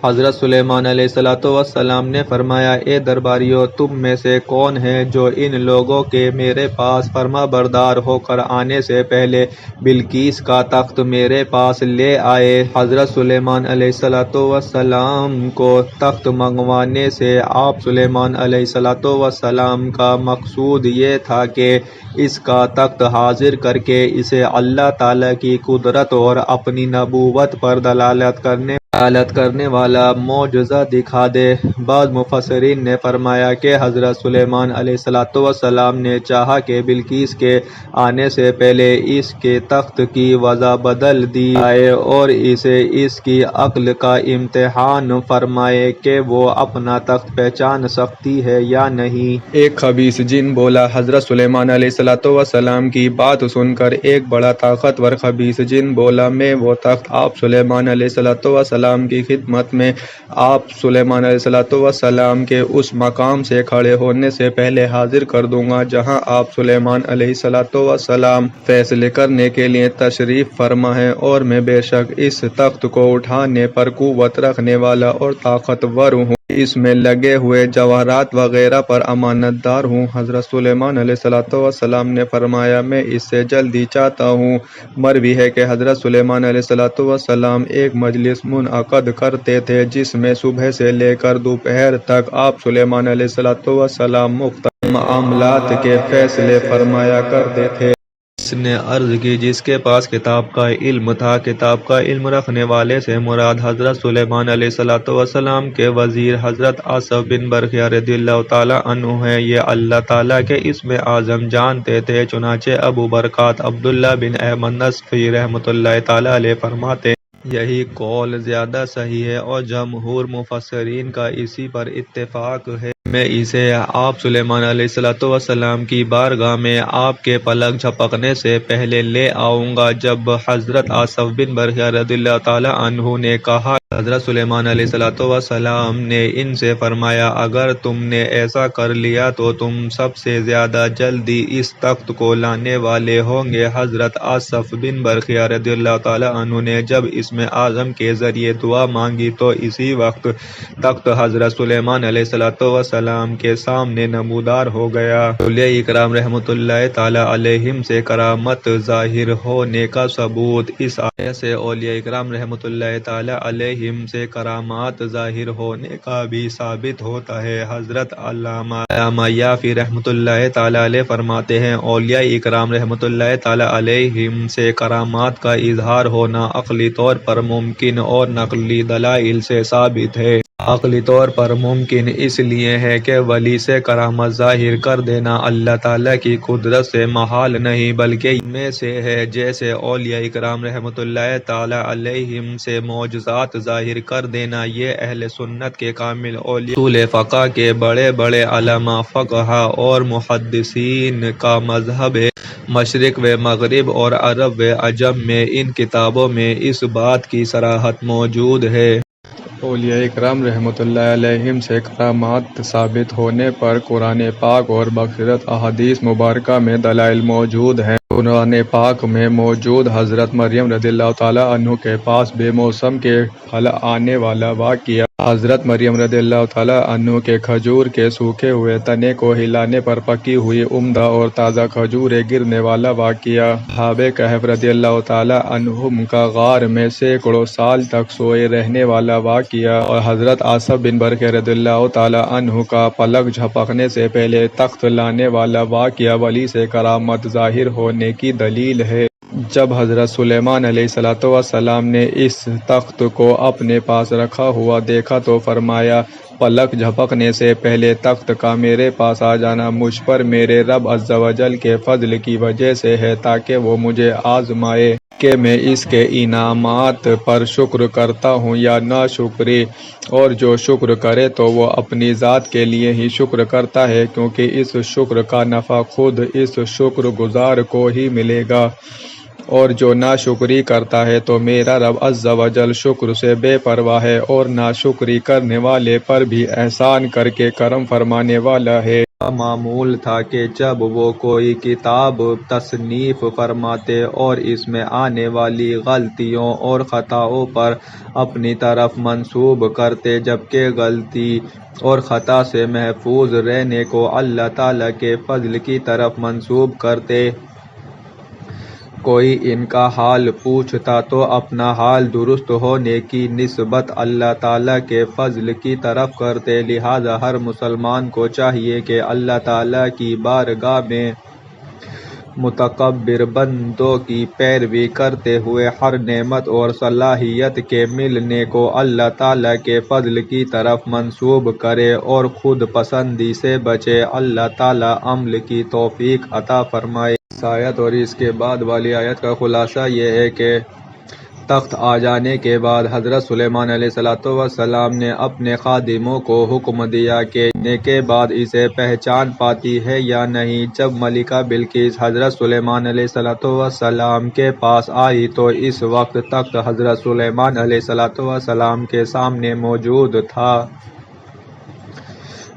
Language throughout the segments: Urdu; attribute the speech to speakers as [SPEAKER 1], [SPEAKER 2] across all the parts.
[SPEAKER 1] حضرت سلیمان علیہ السلام نے فرمایا، اے درباریوں، تم میں سے کون ہے جو ان لوگوں کے میرے پاس فرما بردار ہو کر آنے سے پہلے بلقیس کا تخت میرے پاس لے آئے؟ حضرت سلیمان علیہ السلام کو تخت منگوانے سے آپ سلیمان علیہ السلام کا مقصود یہ تھا کہ اس کا تخت حاضر کر کے اسے اللہ تعالیٰ کی قدرت اور اپنی نبوت پر دلالت کرنے والا معجزہ دکھا دے۔ بعض مفسرین نے فرمایا کہ حضرت سلیمان علیہ السلام نے چاہا کہ بلقیس کے آنے سے پہلے اس کے تخت کی وضع بدل دی جائے اور اسے اس کی عقل کا امتحان فرمائے کہ وہ اپنا تخت پہچان سکتی ہے یا نہیں۔ ایک خبیث جن بولا۔ حضرت سلیمان علیہ السلام کی بات سن کر ایک بڑا طاقتور خبیث جن بولا، میں وہ تخت آپ سلیمان علیہ السلام کی خدمت میں آپ سلیمان علیہ السلام کے اس مقام سے کھڑے ہونے سے پہلے حاضر کر دوں گا جہاں آپ سلیمان علیہ السلام فیصلے کرنے کے لیے تشریف فرما ہے، اور میں بے شک اس تخت کو اٹھانے پر قوت رکھنے والا اور طاقتور ہوں، اس میں لگے ہوئے جواہرات وغیرہ پر امانت دار ہوں۔ حضرت سلیمان علیہ السلام نے فرمایا، میں اس سے جلدی چاہتا ہوں۔ مروی ہے کہ حضرت سلیمان علیہ السلام ایک مجلس منعقد کرتے تھے جس میں صبح سے لے کر دوپہر تک آپ سلیمان علیہ السلام مختلف معاملات کے فیصلے فرمایا کرتے تھے۔ اس نے عرض کی، جس کے پاس کتاب کا علم تھا، کتاب کا علم رکھنے والے سے مراد حضرت سلیمان علیہ السلام کے وزیر حضرت آصف بن برخیہ رضی اللہ تعالیٰ عنہ ہیں۔ یہ اللہ تعالیٰ کے اسم اعظم جانتے تھے، چنانچہ ابو برکات عبداللہ بن احمد نصفی رحمۃ اللہ تعالیٰ علیہ فرماتے ہیں، یہی قول زیادہ صحیح ہے اور جمہور مفسرین کا اسی پر اتفاق ہے۔ میں اسے آپ سلیمان علیہ السلام کی بارگاہ میں آپ کے پلک جھپکنے سے پہلے لے آؤں گا۔ جب حضرت آصف بن برخیہ رضی اللہ تعالیٰ عنہ نے کہا، حضرت سلیمان علیہ السلام نے ان سے فرمایا، اگر تم نے ایسا کر لیا تو تم سب سے زیادہ جلدی اس تخت کو لانے والے ہوں گے۔ حضرت آصف بن برخیہ رضی اللہ تعالیٰ عنہ نے جب اسم اعظم کے ذریعے دعا مانگی تو اسی وقت تخت حضرت سلیمان علیہ السلام کے سامنے نمودار ہو گیا۔ اولیاء اکرام رحمۃ اللہ تعالیٰ علیہم سے کرامت ظاہر ہونے کا ثبوت اس آیت سے اولیاء اکرام رحمۃ اللہ تعالیٰ علیہم سے کرامات ظاہر ہونے کا بھی ثابت ہوتا ہے۔ حضرت علامہ یافی رحمۃ اللہ تعالیٰ علیہ فرماتے ہیں، اولیاء اکرام رحمۃ اللہ تعالیٰ علیہم سے کرامات کا اظہار ہونا عقلی طور پر ممکن اور نقلی دلائل سے ثابت ہے۔ عقلی طور پر ممکن اس لیے ہے کہ ولی سے کرامت ظاہر کر دینا اللہ تعالیٰ کی قدرت سے محال نہیں بلکہ میں سے ہے، جیسے اولیاء اکرام رحمۃ اللہ تعالیٰ علیہم سے معجزات ظاہر کر دینا یہ اہل سنت کے کامل اولیاء اصول فقہ کے بڑے بڑے علماء فقہا اور محدثین کا مذہب ہے۔ مشرق و مغرب اور عرب و عجم میں ان کتابوں میں اس بات کی صراحت موجود ہے۔ اولیاء اکرام رحمۃ اللہ علیہم سے کرامات ثابت ہونے پر قرآن پاک اور بقیت احادیث مبارکہ میں دلائل موجود ہیں۔ قرآن پاک میں موجود حضرت مریم رضی اللہ تعالیٰ عنہ کے پاس بے موسم کے پھل آنے والا واقعہ، حضرت مریم رضی اللہ تعالیٰ عنہ کے کھجور کے سوکھے ہوئے تنے کو ہلانے پر پکی ہوئی عمدہ اور تازہ کھجوریں گرنے والا واقعہ، اصحاب کہف رضی اللہ تعالیٰ عنہم کا غار میں سینکڑوں سال تک سوئے رہنے والا واقعہ، اور حضرت آصف بن برخیہ رضی اللہ تعالیٰ عنہ کا پلک جھپکنے سے پہلے تخت لانے والا واقعہ ولی سے کرامت ظاہر ہونے کی دلیل ہے۔ جب حضرت سلیمان علیہ السلام نے اس تخت کو اپنے پاس رکھا ہوا دیکھا تو فرمایا، پلک جھپکنے سے پہلے تخت کا میرے پاس آ جانا مجھ پر میرے رب عز و جل کے فضل کی وجہ سے ہے، تاکہ وہ مجھے آزمائے کہ میں اس کے انعامات پر شکر کرتا ہوں یا ناشکری، اور جو شکر کرے تو وہ اپنی ذات کے لیے ہی شکر کرتا ہے، کیونکہ اس شکر کا نفع خود اس شکر گزار کو ہی ملے گا، اور جو ناشکری کرتا ہے تو میرا رب عز و جل شکر سے بے پرواہ ہے اور ناشکری کرنے والے پر بھی احسان کر کے کرم فرمانے والا ہے۔ معمول تھا کہ جب وہ کوئی کتاب تصنیف فرماتے اور اس میں آنے والی غلطیوں اور خطاؤں پر اپنی طرف منسوب کرتے، جبکہ غلطی اور خطا سے محفوظ رہنے کو اللہ تعالیٰ کے فضل کی طرف منسوب کرتے۔ کوئی ان کا حال پوچھتا تو اپنا حال درست ہونے کی نسبت اللہ تعالیٰ کے فضل کی طرف کرتے۔ لہذا ہر مسلمان کو چاہیے کہ اللہ تعالیٰ کی بارگاہ میں متکبر بندوں کی پیروی کرتے ہوئے ہر نعمت اور صلاحیت کے ملنے کو اللہ تعالیٰ کے فضل کی طرف منسوب کرے اور خود پسندی سے بچے۔ اللہ تعالیٰ عمل کی توفیق عطا فرمائے۔ اس آیت اور اس کے بعد والی آیت کا خلاصہ یہ ہے کہ تخت آ جانے کے بعد حضرت سلیمان علیہ السلام نے اپنے خادموں کو حکم دیا کہ نے کے بعد اسے پہچان پاتی ہے یا نہیں۔ جب ملکہ بلقیس حضرت سلیمان علیہ السلام کے پاس آئی تو اس وقت تخت حضرت سلیمان علیہ السلام کے سامنے موجود تھا۔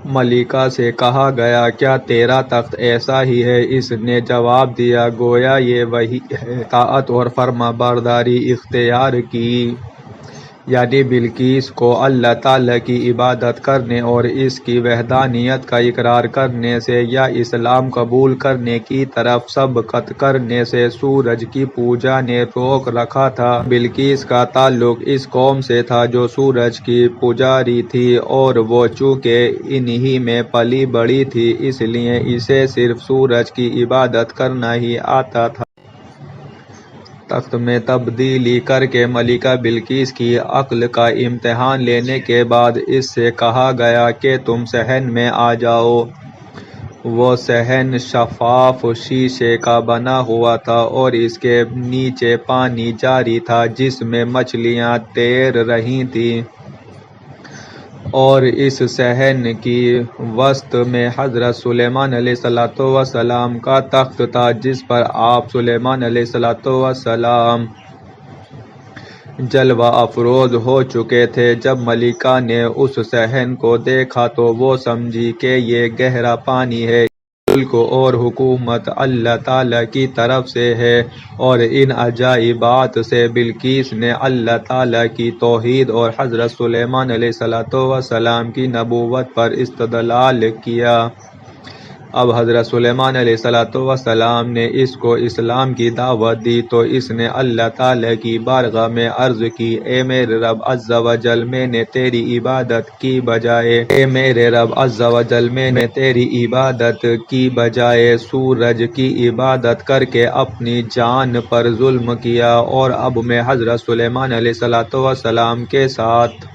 [SPEAKER 1] ملکہ سے کہا گیا، کیا تیرا تخت ایسا ہی ہے؟ اس نے جواب دیا، گویا یہ وہی ہے۔ اطاعت اور فرما برداری اختیار کی، یعنی بلقیس کو اللہ تعالیٰ کی عبادت کرنے اور اس کی وحدانیت کا اقرار کرنے سے یا اسلام قبول کرنے کی طرف سبقت کرنے سے سورج کی پوجا نے روک رکھا تھا۔ بلقیس کا تعلق اس قوم سے تھا جو سورج کی پجاری تھی، اور وہ چونکہ انہی میں پلی بڑھی تھی اس لیے اسے صرف سورج کی عبادت کرنا ہی آتا تھا۔ تخت میں تبدیلی کر کے ملکہ بلقیس کی عقل کا امتحان لینے کے بعد اس سے کہا گیا کہ تم صحن میں آ جاؤ۔ وہ صحن شفاف شیشے کا بنا ہوا تھا اور اس کے نیچے پانی جاری تھا جس میں مچھلیاں تیر رہی تھیں، اور اس صحن کی وسط میں حضرت سلیمان علیہ السلام کا تخت تھا جس پر آپ سلیمان علیہ السلام جلوہ افروز ہو چکے تھے۔ جب ملکہ نے اس صحن کو دیکھا تو وہ سمجھی کہ یہ گہرا پانی ہے۔ ملک اور حکومت اللہ تعالیٰ کی طرف سے ہے، اور ان عجائبات سے بلقیس نے اللہ تعالیٰ کی توحید اور حضرت سلیمان علیہ السلام کی نبوت پر استدلال کیا۔ اب حضرت سلیمان علیہ السلام نے اس کو اسلام کی دعوت دی تو اس نے اللہ تعالیٰ کی بارگاہ میں عرض کی، اے میرے رب عز و جل، میں نے تیری عبادت کی بجائے سورج کی عبادت کر کے اپنی جان پر ظلم کیا، اور اب میں حضرت سلیمان علیہ السلام کے ساتھ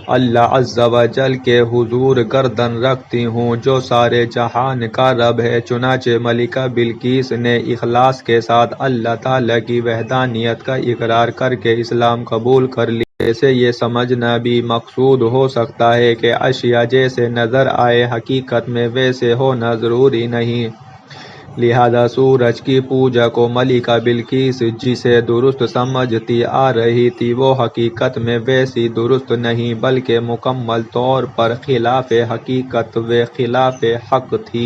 [SPEAKER 1] اللہ عز و جل کے حضور گردن رکھتی ہوں جو سارے جہان کا رب ہے۔ چنانچہ ملکہ بلقیس نے اخلاص کے ساتھ اللہ تعالیٰ کی وحدانیت کا اقرار کر کے اسلام قبول کر لی۔ ایسے یہ سمجھنا بھی مقصود ہو سکتا ہے کہ اشیاء جیسے نظر آئے حقیقت میں ویسے ہونا ضروری نہیں۔ لہذا سورج کی پوجا کو ملکہ بلقیس جسے درست سمجھتی آ رہی تھی وہ حقیقت میں ویسی درست نہیں بلکہ مکمل طور پر خلاف حقیقت و خلاف حق تھی۔